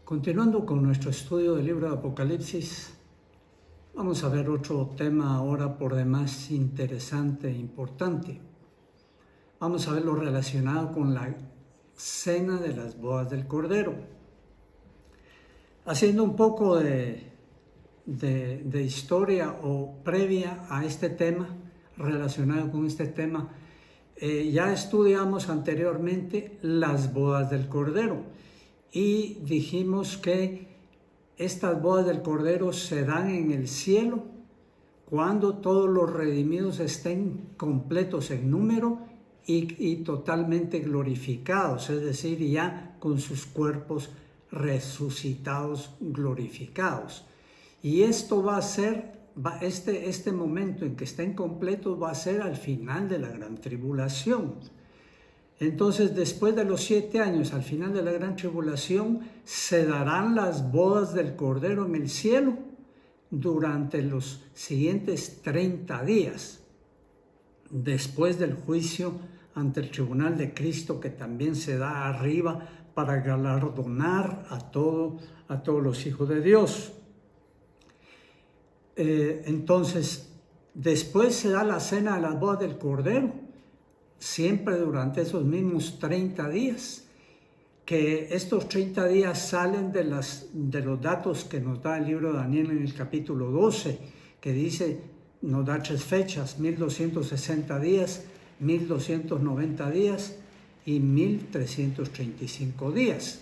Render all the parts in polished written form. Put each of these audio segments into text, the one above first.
Continuando con nuestro estudio del libro de Apocalipsis, vamos a ver otro tema ahora por demás interesante e importante. Vamos a ver lo relacionado con la cena de las bodas del Cordero. Haciendo un poco de historia o previa a este tema, relacionado con este tema, ya estudiamos anteriormente las bodas del Cordero. Y dijimos que estas bodas del Cordero se dan en el cielo cuando todos los redimidos estén completos en número y totalmente glorificados, es decir, ya con sus cuerpos resucitados, glorificados. Y esto va a ser, este momento en que estén completos va a ser al final de la gran tribulación. Entonces, después de los 7 años, al final de la gran tribulación, se darán las bodas del Cordero en el cielo durante los siguientes 30 días, después del juicio ante el tribunal de Cristo, que también se da arriba para galardonar a todos los hijos de Dios. Entonces, después se da la cena de las bodas del Cordero, siempre durante esos mismos 30 días, que estos 30 días salen de los datos que nos da el libro de Daniel en el capítulo 12, que dice, nos da 3 fechas, 1260 días, 1290 días y 1335 días.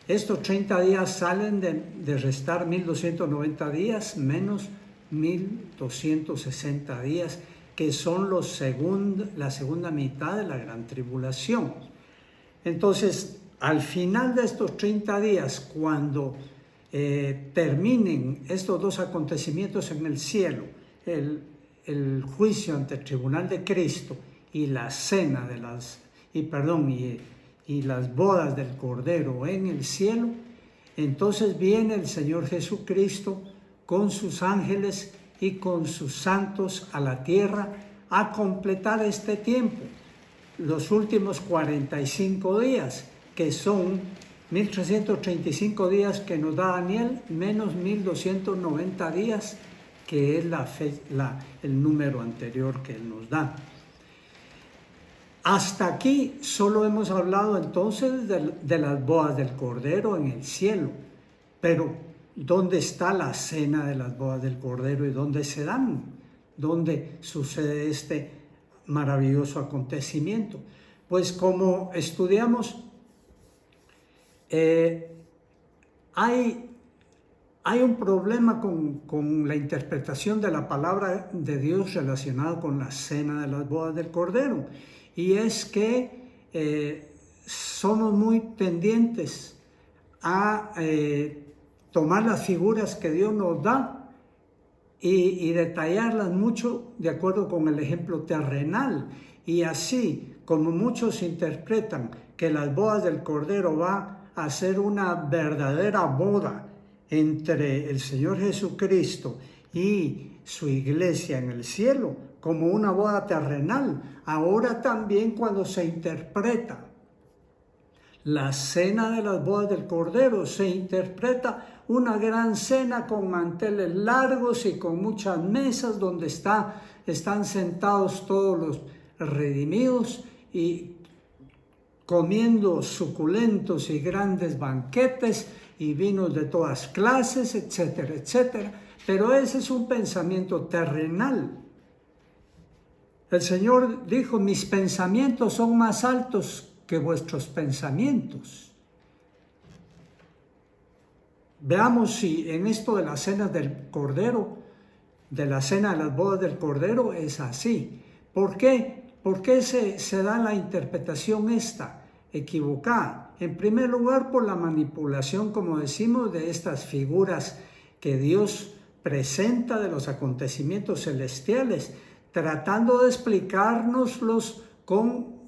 Estos 30 días salen de restar 1290 días menos 1260 días, que son la segunda mitad de la gran tribulación. Entonces, al final de estos 30 días, cuando terminen estos dos acontecimientos en el cielo, el juicio ante el tribunal de Cristo y la cena y las bodas del Cordero en el cielo, entonces viene el Señor Jesucristo con sus ángeles y con sus santos a la tierra a completar este tiempo, los últimos 45 días, que son 1335 días que nos da Daniel, menos 1290 días, que es el número anterior que él nos da. Hasta aquí solo hemos hablado entonces de las bodas del Cordero en el cielo, pero ¿dónde está la cena de las bodas del Cordero y dónde se dan? ¿Dónde sucede este maravilloso acontecimiento? Pues como estudiamos, hay un problema con la interpretación de la palabra de Dios relacionada con la cena de las bodas del Cordero, y es que somos muy tendientes a tomar las figuras que Dios nos da y detallarlas mucho de acuerdo con el ejemplo terrenal. Y así como muchos interpretan que las bodas del Cordero va a ser una verdadera boda entre el Señor Jesucristo y su iglesia en el cielo, como una boda terrenal, ahora también cuando se interpreta la cena de las bodas del Cordero, se interpreta una gran cena con manteles largos y con muchas mesas donde están sentados todos los redimidos y comiendo suculentos y grandes banquetes y vinos de todas clases, etcétera, etcétera. Pero ese es un pensamiento terrenal. El Señor dijo, mis pensamientos son más altos que vuestros pensamientos. Veamos si en esto de la cena del Cordero, de la cena de las bodas del Cordero, es así. ¿Por qué? ¿Por qué se da la interpretación esta equivocada? En primer lugar, por la manipulación, como decimos, de estas figuras que Dios presenta de los acontecimientos celestiales, tratando de explicárnoslos con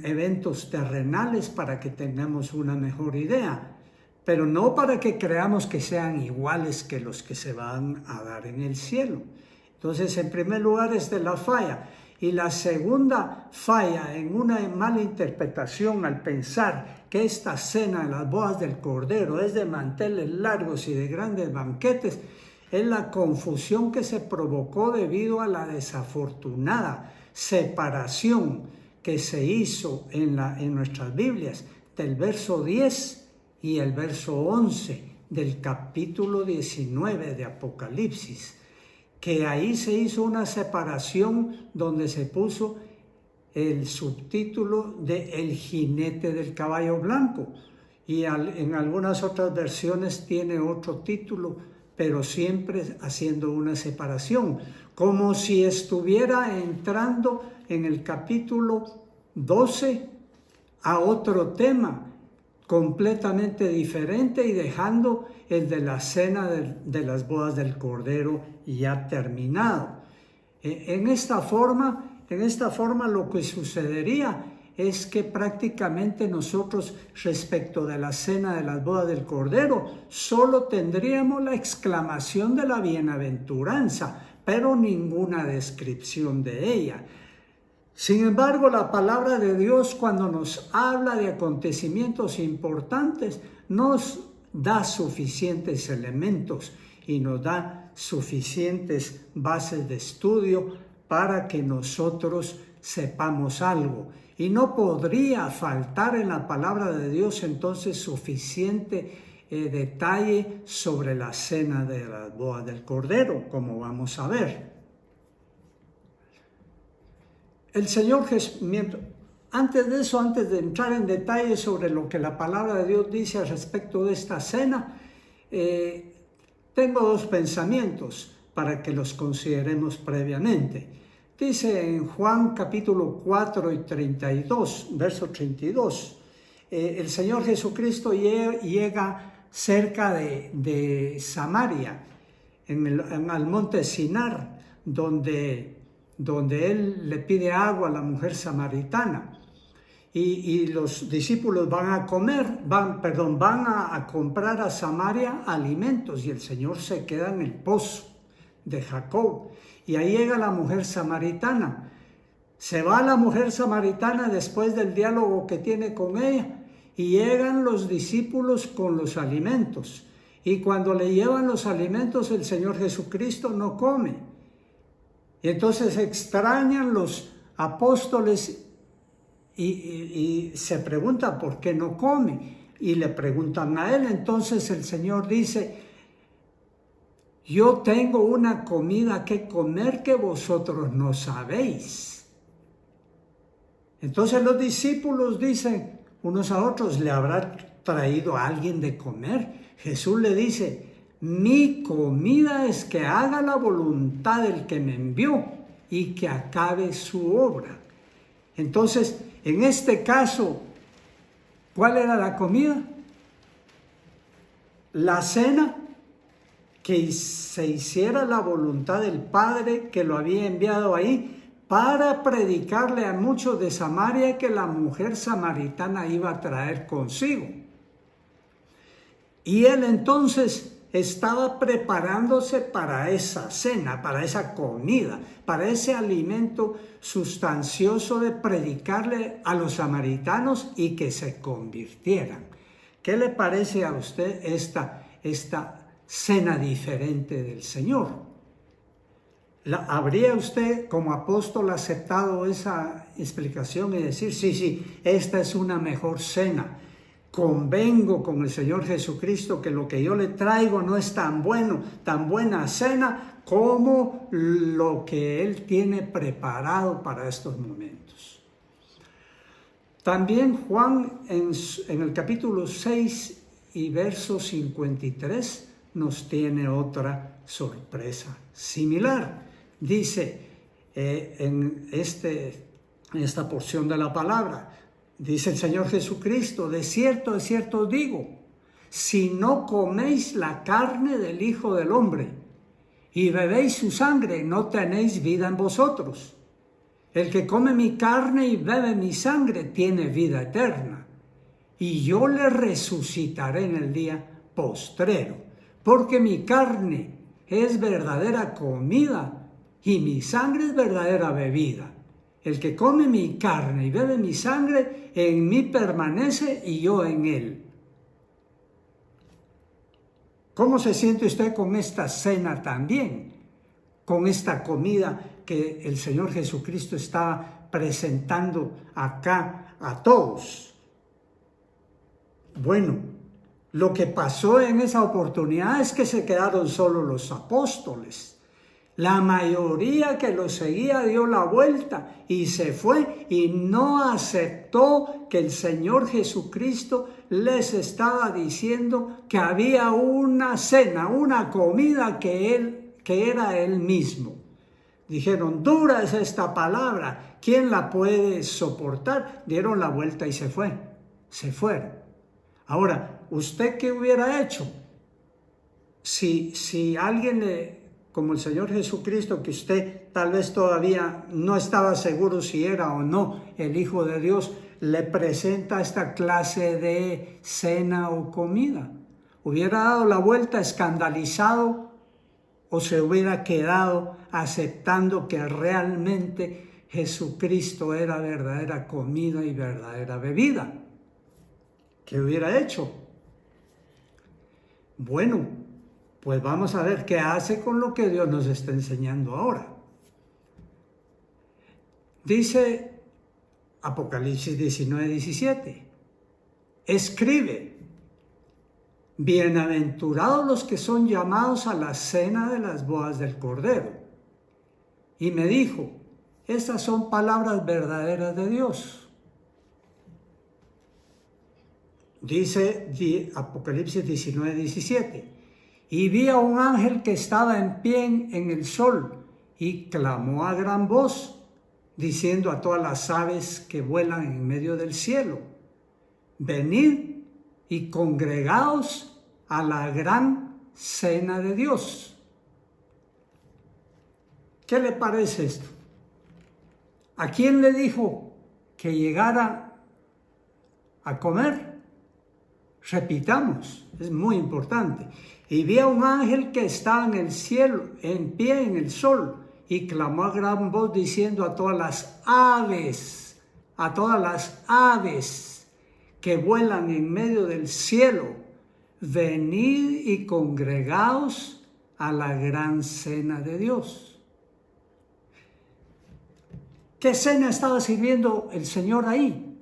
eventos terrenales para que tengamos una mejor idea, pero no para que creamos que sean iguales que los que se van a dar en el cielo. Entonces, en primer lugar, es de la falla. Y la segunda falla en una mala interpretación al pensar que esta cena de las bodas del Cordero es de manteles largos y de grandes banquetes, es la confusión que se provocó debido a la desafortunada separación que se hizo en nuestras Biblias del verso 10 y el verso 11 del capítulo 19 de Apocalipsis, que ahí se hizo una separación donde se puso el subtítulo de El jinete del caballo blanco, y en algunas otras versiones tiene otro título, pero siempre haciendo una separación, como si estuviera entrando en el capítulo 12 a otro tema completamente diferente y dejando el de la cena de las bodas del Cordero ya terminado. En esta forma lo que sucedería es que prácticamente nosotros respecto de la cena de las bodas del Cordero solo tendríamos la exclamación de la bienaventuranza, pero ninguna descripción de ella. Sin embargo, la palabra de Dios, cuando nos habla de acontecimientos importantes, nos da suficientes elementos y nos da suficientes bases de estudio para que nosotros sepamos algo. Y no podría faltar en la palabra de Dios entonces suficiente detalle sobre la cena de las bodas del Cordero, como vamos a ver. El Señor Jesús, antes de entrar en detalle sobre lo que la palabra de Dios dice al respecto de esta cena, tengo dos pensamientos para que los consideremos previamente. Dice en Juan capítulo 4 y 32, verso 32, el Señor Jesucristo llega cerca de Samaria, al monte Sinar, donde Él le pide agua a la mujer samaritana. Y los discípulos van a comprar a Samaria alimentos, y el Señor se queda en el pozo de Jacob. Y ahí llega la mujer samaritana. Se va la mujer samaritana después del diálogo que tiene con ella, y llegan los discípulos con los alimentos. Y cuando le llevan los alimentos, el Señor Jesucristo no come. Y entonces extrañan los apóstoles y se preguntan por qué no come. Y le preguntan a él. Entonces el Señor dice: yo tengo una comida que comer que vosotros no sabéis. Entonces los discípulos dicen unos a otros: ¿le habrá traído a alguien de comer? Jesús le dice: mi comida es que haga la voluntad del que me envió y que acabe su obra. Entonces, en este caso, ¿cuál era la comida? La cena, que se hiciera la voluntad del Padre que lo había enviado ahí para predicarle a muchos de Samaria que la mujer samaritana iba a traer consigo. Y él entonces estaba preparándose para esa cena, para esa comida, para ese alimento sustancioso de predicarle a los samaritanos y que se convirtieran. ¿Qué le parece a usted esta cena diferente del Señor? ¿Habría usted como apóstol aceptado esa explicación y decir: sí, esta es una mejor cena? Convengo con el Señor Jesucristo que lo que yo le traigo no es tan buena cena como lo que Él tiene preparado para estos momentos. También Juan en el capítulo 6 y verso 53 nos tiene otra sorpresa similar. Dice en esta porción de la palabra, dice el Señor Jesucristo: de cierto os digo, si no coméis la carne del Hijo del Hombre y bebéis su sangre, no tenéis vida en vosotros. El que come mi carne y bebe mi sangre tiene vida eterna, y yo le resucitaré en el día postrero, porque mi carne es verdadera comida y mi sangre es verdadera bebida. El que come mi carne y bebe mi sangre, en mí permanece y yo en él. ¿Cómo se siente usted con esta cena también? Con esta comida que el Señor Jesucristo está presentando acá a todos. Bueno, lo que pasó en esa oportunidad es que se quedaron solo los apóstoles. La mayoría que lo seguía dio la vuelta y se fue y no aceptó que el Señor Jesucristo les estaba diciendo que había una cena, una comida que era Él mismo. Dijeron, dura es esta palabra, ¿quién la puede soportar? Dieron la vuelta y se fueron. Ahora, ¿usted qué hubiera hecho? Si alguien como el Señor Jesucristo, que usted tal vez todavía no estaba seguro si era o no el Hijo de Dios, le presenta esta clase de cena o comida, ¿hubiera dado la vuelta escandalizado o se hubiera quedado aceptando que realmente Jesucristo era verdadera comida y verdadera bebida? ¿Qué hubiera hecho? Bueno, pues vamos a ver qué hace con lo que Dios nos está enseñando ahora. Dice Apocalipsis 19:17, escribe, bienaventurados los que son llamados a la cena de las bodas del Cordero. Y me dijo, estas son palabras verdaderas de Dios. Dice Apocalipsis 19:17, y vi a un ángel que estaba en pie en el sol y clamó a gran voz, diciendo a todas las aves que vuelan en medio del cielo, venid y congregaos a la gran cena de Dios. ¿Qué le parece esto? ¿A quién le dijo que llegara a comer? Repitamos, es muy importante. Y vi a un ángel que estaba en el cielo, en pie en el sol, y clamó a gran voz diciendo a todas las aves que vuelan en medio del cielo, venid y congregaos a la gran cena de Dios. ¿Qué cena estaba sirviendo el Señor ahí?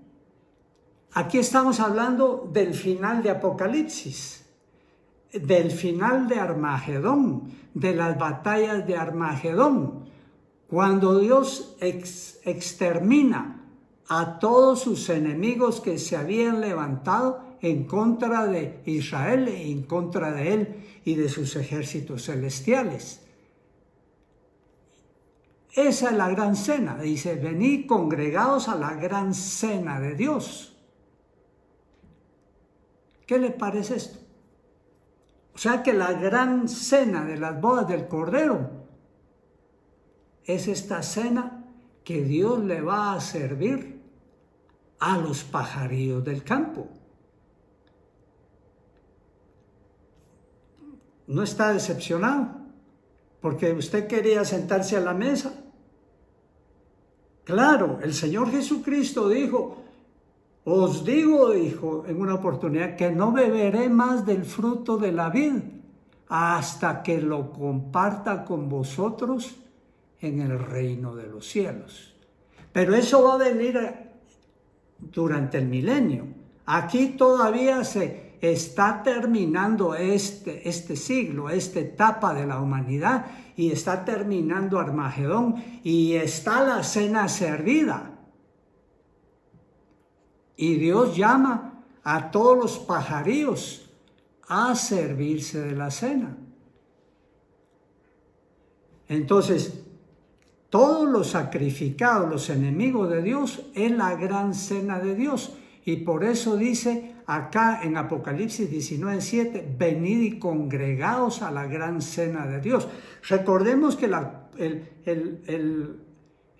Aquí estamos hablando del final de Apocalipsis, del final de Armagedón, de las batallas de Armagedón, cuando Dios extermina a todos sus enemigos que se habían levantado en contra de Israel e en contra de él y de sus ejércitos celestiales. Esa es la gran cena, dice, venid congregados a la gran cena de Dios. ¿Qué le parece esto? O sea que la gran cena de las bodas del Cordero es esta cena que Dios le va a servir a los pajarillos del campo. ¿No está decepcionado? Porque usted quería sentarse a la mesa. Claro, el Señor Jesucristo dijo, os digo, dijo en una oportunidad, que no beberé más del fruto de la vid hasta que lo comparta con vosotros en el reino de los cielos. Pero eso va a venir durante el milenio. Aquí todavía se está terminando este siglo, esta etapa de la humanidad, y está terminando Armagedón, y está la cena servida. Y Dios llama a todos los pajarillos a servirse de la cena. Entonces, todos los sacrificados, los enemigos de Dios, es la gran cena de Dios. Y por eso dice acá en Apocalipsis 19:7, venid y congregaos a la gran cena de Dios. Recordemos que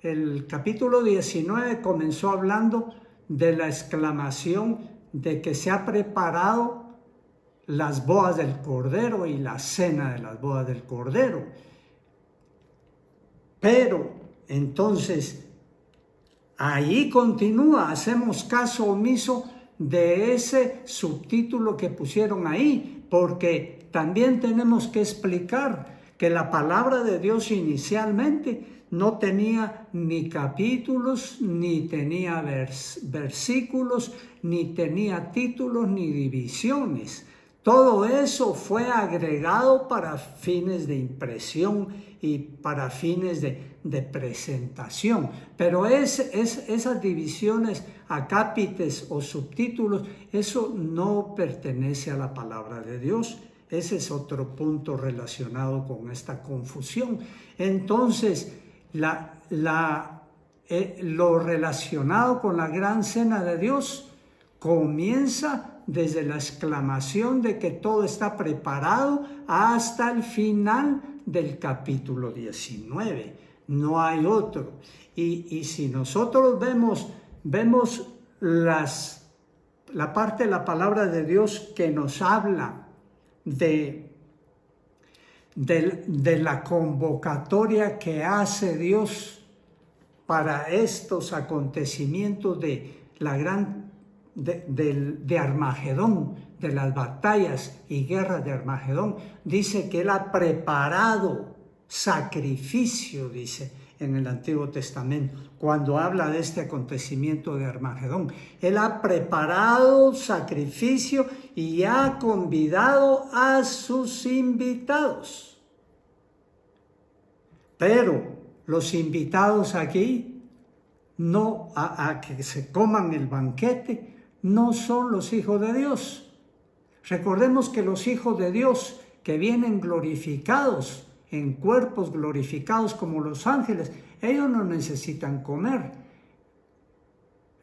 el capítulo 19 comenzó hablando de la exclamación de que se ha preparado las bodas del Cordero y la cena de las bodas del Cordero. Pero entonces ahí continúa, hacemos caso omiso de ese subtítulo que pusieron ahí, porque también tenemos que explicar que la palabra de Dios inicialmente no tenía ni capítulos, ni tenía versículos, ni tenía títulos, ni divisiones. Todo eso fue agregado para fines de impresión y para fines de presentación. Pero esas divisiones, acápites o subtítulos, eso no pertenece a la palabra de Dios. Ese es otro punto relacionado con esta confusión. Entonces, lo relacionado con la gran cena de Dios comienza desde la exclamación de que todo está preparado hasta el final del capítulo 19. No hay otro. Y si nosotros vemos la parte de la palabra de Dios que nos habla de la convocatoria que hace Dios para estos acontecimientos de Armagedón, de las batallas y guerras de Armagedón, dice que Él ha preparado sacrificio, dice en el Antiguo Testamento, cuando habla de este acontecimiento de Armagedón. Él ha preparado sacrificio y ha convidado a sus invitados. Pero los invitados aquí, no a que se coman el banquete, no son los hijos de Dios. Recordemos que los hijos de Dios que vienen glorificados, en cuerpos glorificados como los ángeles, ellos no necesitan comer.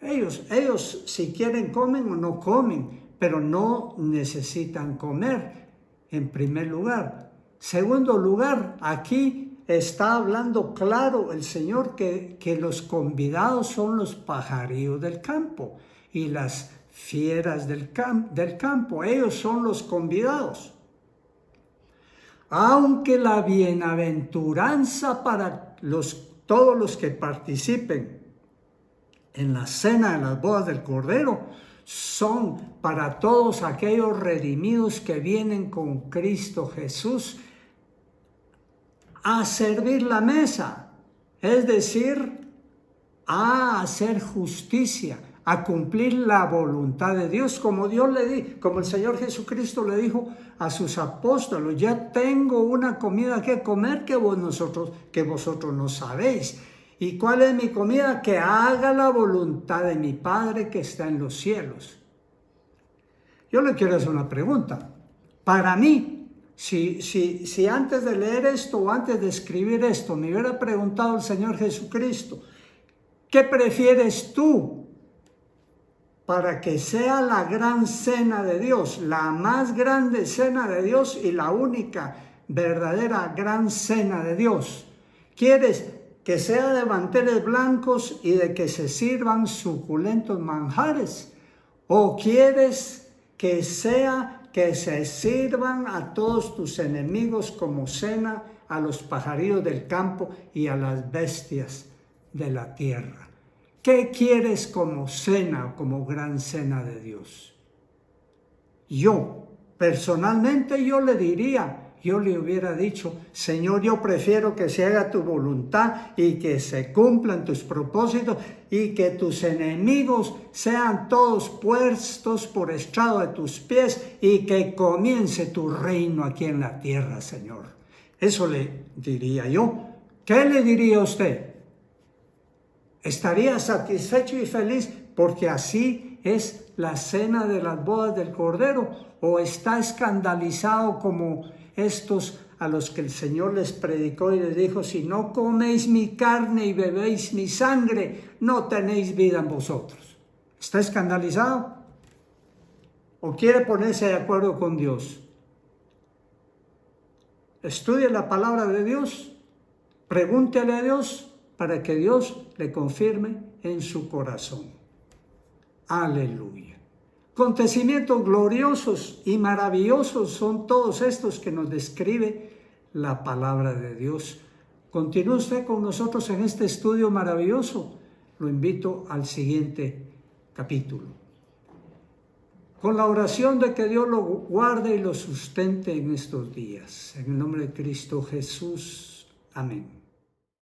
Ellos si quieren comen o no comen, pero no necesitan comer, en primer lugar. Segundo lugar, aquí está hablando claro el Señor que los convidados son los pajarillos del campo y las fieras del campo. Ellos son los convidados. Aunque la bienaventuranza para todos los que participen en la cena de las bodas del Cordero son para todos aquellos redimidos que vienen con Cristo Jesús a servir la mesa, es decir, a hacer justicia, a cumplir la voluntad de Dios, como el Señor Jesucristo le dijo a sus apóstoles: ya tengo una comida que comer que vosotros no sabéis. ¿Y cuál es mi comida? Que haga la voluntad de mi Padre que está en los cielos. Yo le quiero hacer una pregunta. Para mí, si antes de leer esto o antes de escribir esto me hubiera preguntado el Señor Jesucristo, ¿qué prefieres tú para que sea la gran cena de Dios, la más grande cena de Dios y la única verdadera gran cena de Dios? ¿Quieres que sea de manteles blancos y de que se sirvan suculentos manjares? ¿O quieres que sea que se sirvan a todos tus enemigos como cena a los pajarillos del campo y a las bestias de la tierra? ¿Qué quieres como cena o como gran cena de Dios? Yo, personalmente, yo le hubiera dicho: Señor, yo prefiero que se haga tu voluntad y que se cumplan tus propósitos y que tus enemigos sean todos puestos por estrado de tus pies y que comience tu reino aquí en la tierra, Señor. Eso le diría yo. ¿Qué le diría a usted? ¿Estaría satisfecho y feliz porque así es la cena de las bodas del Cordero? ¿O está escandalizado como estos a los que el Señor les predicó y les dijo: si no coméis mi carne y bebéis mi sangre, no tenéis vida en vosotros? ¿Está escandalizado? ¿O quiere ponerse de acuerdo con Dios? Estudie la palabra de Dios, pregúntele a Dios para que Dios le confirme en su corazón. Aleluya. Acontecimientos gloriosos y maravillosos son todos estos que nos describe la palabra de Dios. Continúe usted con nosotros en este estudio maravilloso. lo invito al siguiente capítulo. Con la oración de que Dios lo guarde y lo sustente en estos días. En el nombre de Cristo Jesús. Amén.